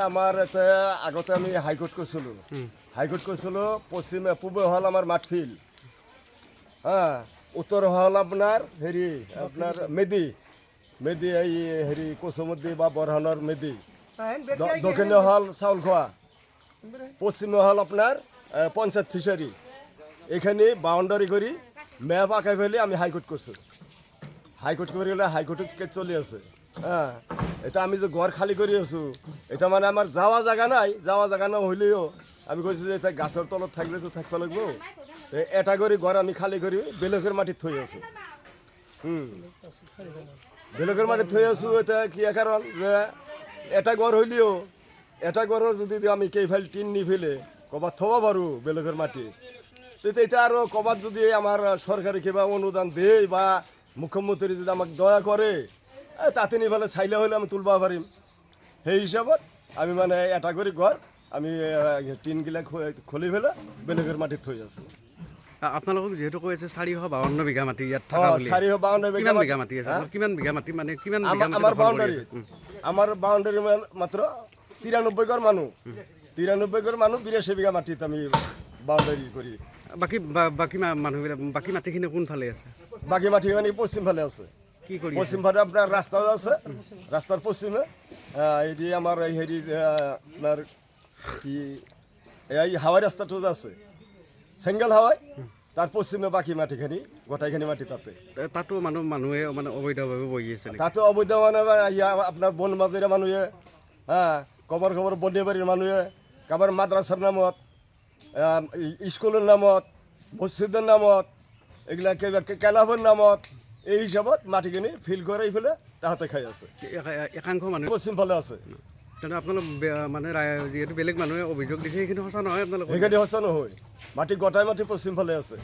আমার আগতে আমি হাইকোর্ট করছিল পশ্চিমে পূর্বে হল আমার মাঠফিল, হ্যাঁ, উত্তর হল আপনার আপনার মেদি এই কোসমুদ্দি বা বরহানোর মেদি, দক্ষিণে হল চাউলখোয়া, পশ্চিমে হল আপনার পঞ্চায়েত ফিশারি। এখানে বাউন্ডারি করি ম্যাপ আঁকাই ফেলে আমি হাইকোর্ট করছি। হাইকোর্ট করে গেলে হাইকোর্টে চলে আছে। হ্যাঁ, এটা আমি যে ঘর খালি করে আছো, এটা মানে আমার যাওয়া জায়গা না হইলেও আমি কইছি যে এটা গাছের তলত থাকলে তো থাকতে লাগবো। এটা করে ঘর আমি খালি করি বেলকের মাটি থই আছো। বেলকের মাটি থই আছো। এটা কি কারণ যে এটা ঘর হইলেও এটা ঘরের যদি আমি কেইফাল টিন নি ফেলে কবার থবা পারো বেলকের মাটি, তো এটা আরো কবার যদি আমার সরকারি কিবা অনুদান দেয় বা মুখ্যমন্ত্রী যদি আমাকে দয়া করে তাতে নি ফেলে চাইলে হলে আমি তুলবা পারিম। সেই হিসাবত আমি মানে এটা করে ঘর আমি টিনগিলা খুলি ফেলে বেলেগের মাটিত থৈ আছো। আপোনালোকক যেহেতু কৈ আছে 452 বিঘা মাটি ইয়াত থকা বুলি। 452 বিঘা মাটি আছে, কিমান বিঘা মাটি মানে কিমান বিঘা মাটি? আমার বাউন্ডারি মাত্র 93 ঘর মানুষ, 93 ঘর মানুষ 82 বিঘা মাটিত আমি বাউন্ডারি করি। বাকী মানুহবিলাক বাকী মাটিখিনি কোনফালে আছে? বাকি মাটি মানে পশ্চিম ফালে আছে। কি কৰি পশ্চিম ফালে আপনার রাস্তা আছে, রাস্তার পশ্চিমে এটি আমার এই আপনার কি এই হাওয়াই রাস্তাটা আছে সিঙ্গেল হাওয়াই, তার পশ্চিমে বাকি মাটিখানি গোটাইখানি মাটি তাতো মানুহে মানে অবৈধভাৱে বহি আছে নেকি? তাতে অবৈধ মানে আপনার বন মাঝিরা মানুহে, হ্যাঁ, খবর বন্যবাড়ির মানুহে, কাবার মাদ্রাসার নামত, স্কুলের নামত, মসজিদের নামত, এগুলা ক্লাবের নামত, এই হিসাবত মাটিখিনি ফিল করে ফেলে তাহাতে খাই আছে। একাংশ মানুহ পশ্চিম ফালে আছে। তেনে আপোনালোক মানে যিহেতু বেলেগ মানুহে অভিযোগ দিছে সেইখিনি সঁচা নহয়? আপোনালোক সেইখিনি সঁচা নহয়। মাটি গোটাই মাটি পশ্চিম ফালে আছে।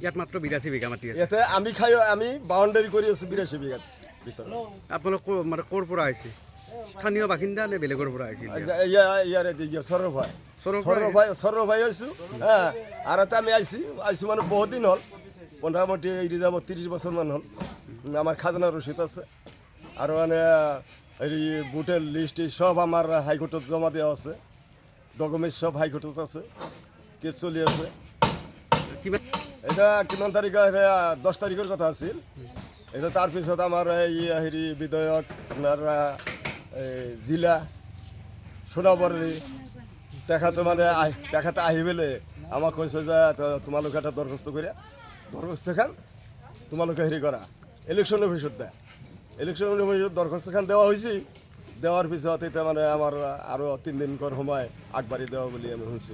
ইয়াত মাত্ৰ 82 বিঘা মাটি আছে। ইয়াতে আমি বাউন্ডাৰি কৰি আছো 82 বিঘাত ভিতৰত। আপোনালোক মানে ক'ৰ পৰা আহিছে? স্থানীয় বাসিন্দা নে বেলেগৰ পৰা আহিছিল? সৌৰভ ভাই আছো, হ্যাঁ। আর এতে আমি আইছি মানে বহুত দিন হল, মোটামুটি এই যাব 30 বছর মান হল। আমার খাজনা রসিদ আছে, আর মানে এই বুটের লিস্ট সব আমার হাইকোর্টত জমা দেওয়া আছে, ডকুমেন্ট সব হাইকোর্টত আছে, কেস চলি আছে। এটা কিমান তারিখ? 10 তারিখের কথা আছিল। এটা তার পিছত আমার এই বিধায়ক আপনার জিলা সোনাবরী দেখাতে মানে দেখাতে আহি পেলে আমাক কৈছে যে তোমালোকে একটা দরখাস্ত খান তোমালোকে করা ইলেকশন অফিসত দেয়। ইলেকশন অফিসত দরখাস্ত খান দেওয়া হয়েছি। দেওয়ার পিছত এটা মানে আমার আরো 3 দিন কর সময় আগবাড়ি দেওয়া বলে আমি শুনছি।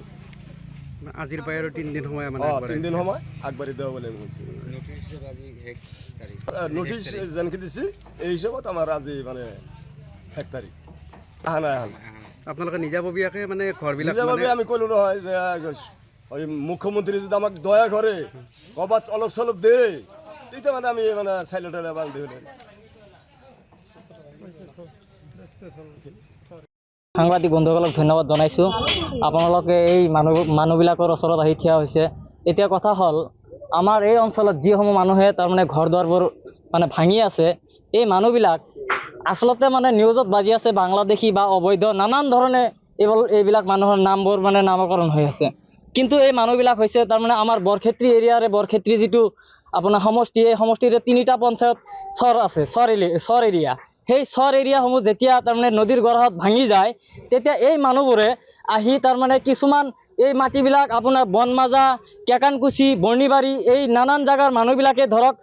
আজির পরে আরো 3 দিন সময় মানে 3 দিন সময় আগবাড়ি দেওয়া বলে আমি শুনছি। নোটিশ যেনকে দিছি এই হিসাবত আমার আজি মানে 1 তারিখ। আপোনালোকে নিজাববীয়াকে মানে ঘৰবিলাক নিজাববীয়া আমি কইলো নহয় যে ওই মুখ্যমন্ত্রী যদি আমাকে দয়া করে কবাত অলপ সলপ দে, তেতিয়া মানে আমি মানে সাইলেন্ট বান্ধি হলে। সাংবাদিক বন্ধুসকলক ধন্যবাদ জনাইছোঁ। আপোনালোকে এই মানুহবিলাকৰ ওচৰত আহি থিয়া হৈছে। এতিয়া কথা হ'ল, আমাৰ এই অঞ্চলত যিসমূহ মানুহে তাৰমানে ঘৰ দুৱাৰবোৰ মানে ভাঙি আছে, এই মানুহবিলাক আচলতে মানে নিউজত বাজি আছে বাংলাদেশী বা অবৈধ নানান ধৰণে এইবিলাক মানুহৰ নামবোৰ মানে নামকৰণ হৈ আছে। কিন্তু এই মানুহবিলাক হৈছে তাৰমানে আমাৰ বৰক্ষেত্ৰী এৰিয়াৰে বৰক্ষেত্ৰী যিটো আপোনাৰ সমষ্টি, এই সমষ্টিৰে 3টা পঞ্চায়ত চৰ আছে, চৰ এৰিয়া। সেই চৰ এৰিয়াসমূহ যেতিয়া তাৰমানে নদীৰ গৰ্হত ভাঙি যায়, তেতিয়া এই মানুহবোৰে আহি তাৰমানে কিছুমান এই মাটিবিলাক আপোনাৰ বনমাজা, কেকানকুচি, বৰ্ণিবাৰী এই নানান জাগাৰ মানুহবিলাকে ধৰক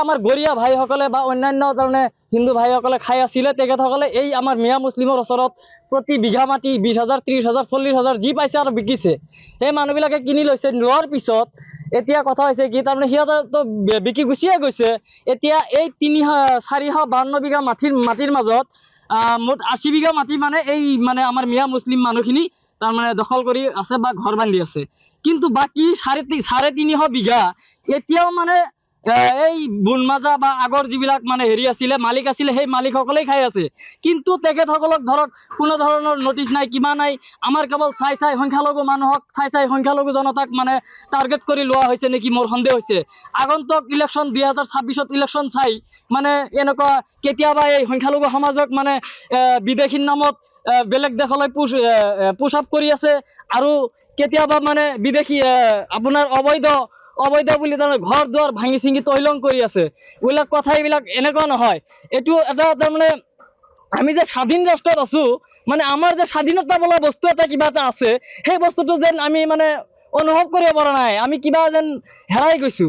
আমাৰ গৰীয়া ভাইসকলে বা অন্যান্য তাৰমানে হিন্দু ভাইসকলে খাই আছিলে, তেখেতসকলে এই আমাৰ মিয়া মুছলিমৰ ওচৰত প্ৰতি বিঘা মাটি 20,000, 30,000, 40,000 যি পাইছে আৰু বিকিছে। সেই মানুহবিলাকে কিনি লৈছে। লোৱাৰ পিছত এতিয়া কথা হৈছে কি, তাৰমানে সিহঁতেতো বিকি গুচিয়ে গৈছে। এতিয়া এই 452 বিঘা মাটিৰ মাজত মুঠ 80 বিঘা মাটি মানে এই মানে আমাৰ মিয়া মুছলিম মানুহখিনি তাৰমানে দখল কৰি আছে বা ঘৰ বান্ধি আছে। কিন্তু বাকী 350 বিঘা এতিয়াও মানে এই বুনমাজা বা আগৰ যিবিলাক মানে আছিলে মালিক আছিলে, সেই মালিকসকলেই খাই আছে। কিন্তু তেখেতসকলক ধৰক কোনো ধৰণৰ নটিচ নাই, কিবা নাই। আমাৰ কেৱল চাই সংখ্যালঘু মানুহক চাই সংখ্যালঘু জনতাক মানে টাৰ্গেট কৰি লোৱা হৈছে নেকি মোৰ সন্দেহ হৈছে। আগন্তুক ইলেকশ্যন 2026ত ইলেকশ্যন চাই মানে এনেকুৱা কেতিয়াবা এই সংখ্যালঘু সমাজক মানে বিদেশীৰ নামত বেলেগ দেশলৈ পুশ আপ কৰি আছে আৰু কেতিয়াবা মানে বিদেশী আপোনাৰ অবৈধ বুলি তাৰমানে ঘৰ দুৱাৰ ভাঙি চিঙি তহিলং কৰি আছে। এইবিলাক কথা এইবিলাক এনেকুৱা নহয়, এইটো এটা তাৰমানে আমি যে স্বাধীন ৰাষ্ট্ৰত আছো, মানে আমাৰ যে স্বাধীনতা বোলা বস্তু এটা কিবা এটা আছে, সেই বস্তুটো যেন আমি মানে অনুভৱ কৰিব পৰা নাই, আমি কিবা যেন হেৰাই গৈছো।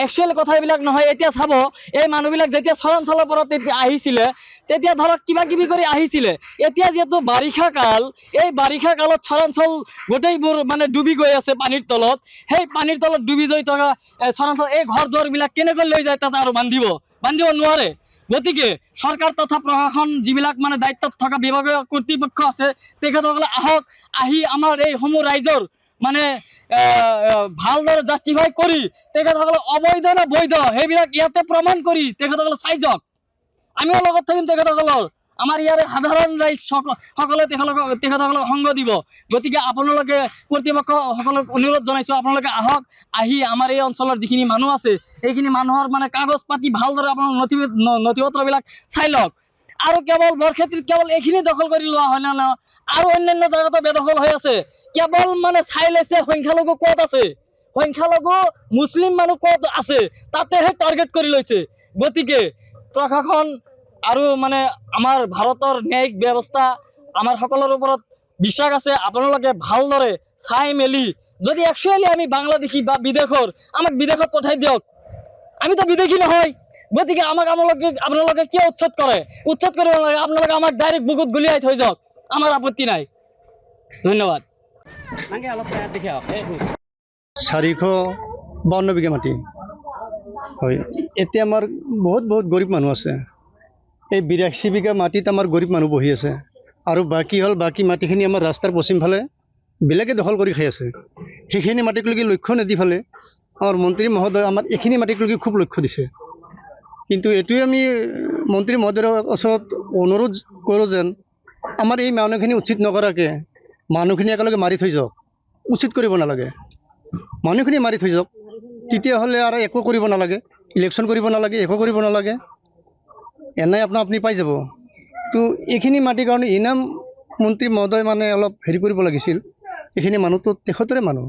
একচুৱেল কথাবিলাক নহয়। এতিয়া চাব, এই মানুহবিলাক যেতিয়া চৰাঞ্চলৰ পৰা তেতিয়া আহিছিলে, তেতিয়া ধৰক কিবা কিবি কৰি আহিছিলে। এতিয়া যিহেতু বাৰিষা কাল, এই বাৰিষা কালত চৰাঞ্চল গোটেইবোৰ মানে ডুবি গৈ আছে পানীৰ তলত। সেই পানীৰ তলত ডুবি গৈ থকা চৰাঞ্চল এই ঘৰ দুৱাৰবিলাক কেনেকৈ লৈ যায় তাত আৰু বান্ধিব নোৱাৰে। গতিকে চৰকাৰ তথা প্ৰশাসন যিবিলাক মানে দায়িত্বত থকা বিভাগীয় কৰ্তৃপক্ষ আছে, তেখেতসকলে আহক, আহি আমাৰ এই সমূহ ৰাইজৰ মানে ভালদৰে জাষ্টিফাই কৰি তেখেতসকলে অবৈধ না বৈধ সেইবিলাক ইয়াতে প্ৰমাণ কৰি তেখেতসকলে চাই যাওক। আমিও লগত থাকিম তেখেতসকলৰ, আমাৰ ইয়াৰে সাধাৰণ ৰাইজ সকলে তেখেতসকলক সংগ দিব। গতিকে আপোনালোকে কৰ্তৃপক্ষসকলক অনুৰোধ জনাইছোঁ, আপোনালোকে আহক, আহি আমাৰ এই অঞ্চলৰ যিখিনি মানুহ আছে সেইখিনি মানুহৰ মানে কাগজ পাতি ভালদৰে আপোনালোক নথি পত্ৰবিলাক চাই লওক। আৰু কেৱল বৰক্ষেত্ৰীত কেৱল এইখিনি দখল কৰি লোৱা হয় না, আৰু অন্যান্য জেগাতো বেদখল হৈ আছে। কেৱল মানে চাই লৈছে সংখ্যালঘু ক'ত আছে, সংখ্যালঘু মুছলিম মানুহ ক'ত আছে, তাতেহে টাৰ্গেট কৰি লৈছে। গতিকে প্ৰশাসন আৰু মানে আমাৰ ভাৰতৰ ন্যায়িক ব্যৱস্থা আমাৰ সকলৰ ওপৰত বিশ্বাস আছে। আপোনালোকে ভালদৰে চাই মেলি যদি একচুৱেলি আমি বাংলাদেশী বা বিদেশৰ, আমাক বিদেশত পঠাই দিয়ক, আমিতো বিদেশী নহয়। গতিকে আপোনালোকে কিয় উচ্ছেদ কৰিব নালাগে, আপোনালোকে আমাক ডাইৰেক্ট বুকুত গুলিয়াই থৈ যাওক, আমাৰ আপত্তি নাই। ধন্যবাদ। 452 বিঘা মাটি হয়। এতিয়া আমাৰ বহুত গৰীব মানুহ আছে। এই 82 বিঘা মাটিত আমাৰ গৰীব মানুহ বহি আছে, আৰু বাকী মাটিখিনি আমাৰ ৰাস্তাৰ পশ্চিম ফালে বেলেগে দখল কৰি খাই আছে। সেইখিনি মাটিক লৈকে লক্ষ্য নিদি ফালে আমাৰ মন্ত্ৰী মহোদয় আমাৰ এইখিনি মাটিক লৈকে খুব লক্ষ্য দিছে। কিন্তু এইটোৱে আমি মন্ত্ৰী মহোদয়ৰ ওচৰত অনুৰোধ কৰোঁ যেন আমাৰ এই মানুহখিনি উচিত নকৰাকৈ মানুহখিনি একেলগে মাৰি থৈ যাওক। উচিত কৰিব নালাগে, মানুহখিনি মাৰি থৈ যাওক, তেতিয়াহ'লে আৰু একো কৰিব নালাগে, ইলেকশ্যন কৰিব নালাগে, একো কৰিব নালাগে, এনে আপুনি পাই যাব। তো এইখিনি মাটিৰ কাৰণে ইনাম মন্ত্ৰী মহোদয় মানে অলপ হেৰি কৰিব লাগিছিল। এইখিনি মানুহটো তেখেতৰে মানুহ,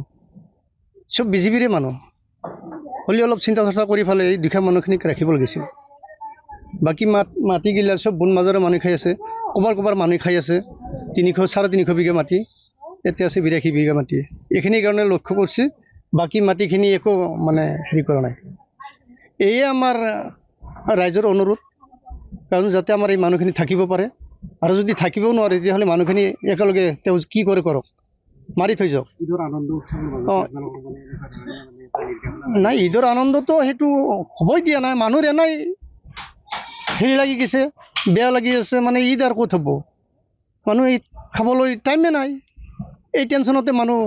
চব বিজেপিৰে মানুহ, হ'লে অলপ চিন্তা চৰ্চা কৰি ফালে এই দুখীয়া মানুহখিনিক ৰাখিব লাগিছিল। বাকী মাটিগিলা চব বন মাজৰে মানুহ খাই আছে, ক'বাৰ মানুহ খাই আছে। 300-3.5 বিঘা মাটি, এতিয়া আছে 82 বিঘা মাটি। এইখিনিৰ কাৰণে লক্ষ্য কৰিছে, বাকী মাটিখিনি একো মানে হেৰি কৰা নাই। এয়ে আমাৰ ৰাইজৰ অনুৰোধ, কাৰণ যাতে আমাৰ এই মানুহখিনি থাকিব পাৰে, আৰু যদি থাকিবও নোৱাৰে তেতিয়াহ'লে মানুহখিনি একেলগে তেওঁ কি কৰে কৰক, মাৰি থৈ যাওক। অঁ নাই, ঈদৰ আনন্দটো সেইটো হ'বই দিয়া নাই। মানুহৰ এনেই হেৰি লাগি গৈছে, বেয়া লাগি আছে, মানে ঈদ আৰু ক'ত হ'ব। মানুহ ঈদ খাবলৈ টাইমে নাই, এই টেনশ্যনতে মানুহ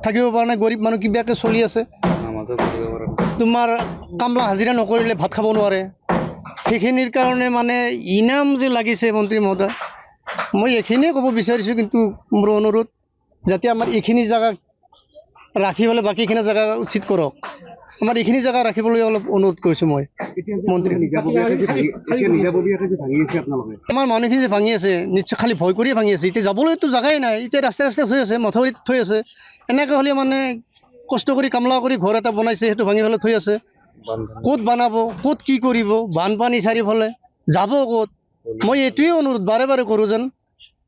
থাকিব পৰা নাই। গৰীব মানুহ কিবাকৈ চলি আছে। তোমাৰ কামলা হাজিৰা নকৰিলে ভাত খাব নোৱাৰে। সেইখিনিৰ কাৰণে মানে ইনাম যে লাগিছে মন্ত্ৰী মহোদয়, মই এইখিনিয়ে ক'ব বিচাৰিছোঁ। কিন্তু মোৰ অনুৰোধ যাতে আমাৰ এইখিনি জেগা ৰাখি পেলাই বাকীখিনি জেগা উচিত কৰক। আমাৰ এইখিনি জেগা ৰাখিবলৈ অলপ অনুৰোধ কৰিছোঁ মই মন্ত্ৰী। আমাৰ মানুহখিনি যে ভাঙি আছে, নিশ্চয় খালি ভয় কৰিয়ে ভাঙি আছে। এতিয়া যাবলৈতো জেগাই নাই, এতিয়া ৰাস্তাই থৈ আছে, মথাউৰিত থৈ আছে। এনেকৈ হ'লে মানে কষ্ট কৰি কামলা কৰি ঘৰ এটা বনাইছে, সেইটো ভাঙি পেলাই থৈ আছে। ক'ত বনাব, ক'ত কি কৰিব, বানপানী চাৰিওফালে যাব ক'ত। মই এইটোৱে অনুৰোধ বাৰে কৰোঁ যেন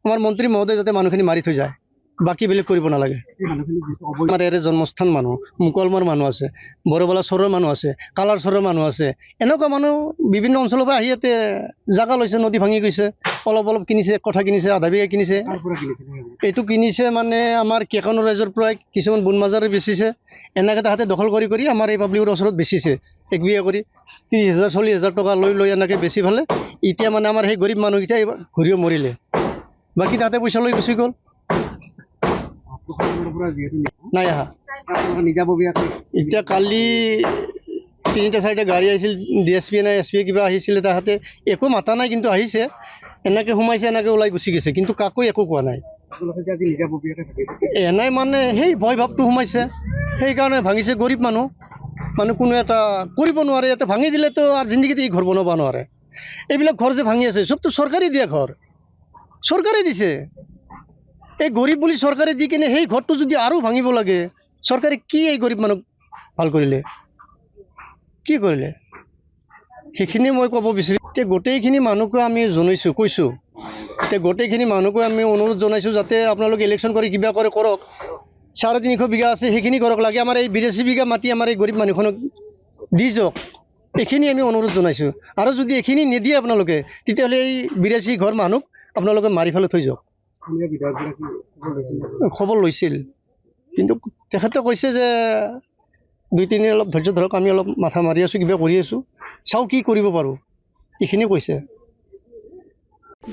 আমাৰ মন্ত্ৰী মহোদয় যাতে মানুহখিনি মাৰি থৈ যায়, বাকী বেলেগ কৰিব নালাগে। আমাৰ ইয়াৰে জন্মস্থান মানুহ, মুকলমাৰ মানুহ আছে, বৰবালা চৰৰ মানুহ আছে, কালাৰ চৰৰ মানুহ আছে। এনেকুৱা মানুহ বিভিন্ন অঞ্চলৰ পৰা আহি ইয়াতে জাগা লৈছে, নদী ভাঙি গৈছে, অলপ কিনিছে, কঠা কিনিছে, আধা বিঘা কিনিছে। এইটো কিনিছে মানে আমাৰ কেইখন ৰাইজৰ পৰাই কিছুমান বন মাজাৰে বেচিছে। এনেকৈ তাহাঁতে দখল কৰি আমাৰ এই পাব্লিকৰ ওচৰত বেচিছে, 1 বিঘা কৰি 30,000-40,000 টকা লৈ এনেকৈ বেচি পেলাই এতিয়া মানে আমাৰ সেই গৰীব মানুহকেইটা ঘূৰিও মৰিলে, বাকী তাহাঁতে পইচা লৈ গুচি গ'ল। নাই আহা। এতিয়া কালি 3-4টা গাড়ী আহিছিল, DSP নাই SP কিবা আহিছিলে, তাহাঁতে একো মাতা নাই, কিন্তু আহিছে, এনেকৈ সোমাইছে, এনেকৈ ওলাই গুচি গৈছে, কিন্তু কাকো একো কোৱা নাই। এনেই মানে সেই ভয় ভাৱটো সোমাইছে, সেইকাৰণে ভাঙিছে। গৰীব মানুহ কোনো এটা কৰিব নোৱাৰে, ইয়াতে ভাঙি দিলেতো আৰু জিন্দগীতে এই ঘৰ বনাব নোৱাৰে। এইবিলাক ঘৰ যে ভাঙি আছে চবতো চৰকাৰী দিয়া ঘৰ, চৰকাৰে দিছে এই গৰীব বুলি চৰকাৰে দি কিনে সেই ঘৰটো যদি আৰু ভাঙিব লাগে চৰকাৰে কি এই গৰীব মানুহক ভাল কৰিলে কি কৰিলে সেইখিনি মই ক'ব বিচাৰিম এতিয়া গোটেইখিনি মানুহকে আমি জনাইছোঁ কৈছোঁ এতিয়া গোটেইখিনি মানুহকে আমি অনুৰোধ জনাইছোঁ যাতে আপোনালোকে ইলেকশ্যন কৰি কিবা কৰে কৰক 350 বিঘা আছে সেইখিনি কৰক লাগে আমাৰ এই 82 বিঘা মাটি আমাৰ এই গৰীব মানুহখনক দি যাওক এইখিনি আমি অনুৰোধ জনাইছোঁ আৰু যদি এইখিনি নিদিয়ে আপোনালোকে তেতিয়াহ'লে এই 82 ঘৰ মানুহক আপোনালোকে মাৰি ফেলাই থৈ যাওক খবৰ লৈছিল কিন্তু তেখেতে কৈছে যে 2-3 দিন অলপ ধৈৰ্য ধৰক আমি অলপ মাথা মাৰি আছোঁ কিবা কৰি আছোঁ চাওঁ কি কৰিব পাৰোঁ এইখিনি কৈছে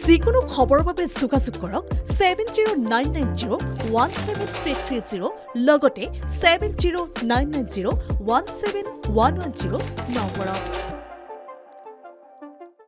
যিকোনো খবৰৰ বাবে যোগাযোগ কৰক 7099017330 লগতে 7099017110 নম্বৰত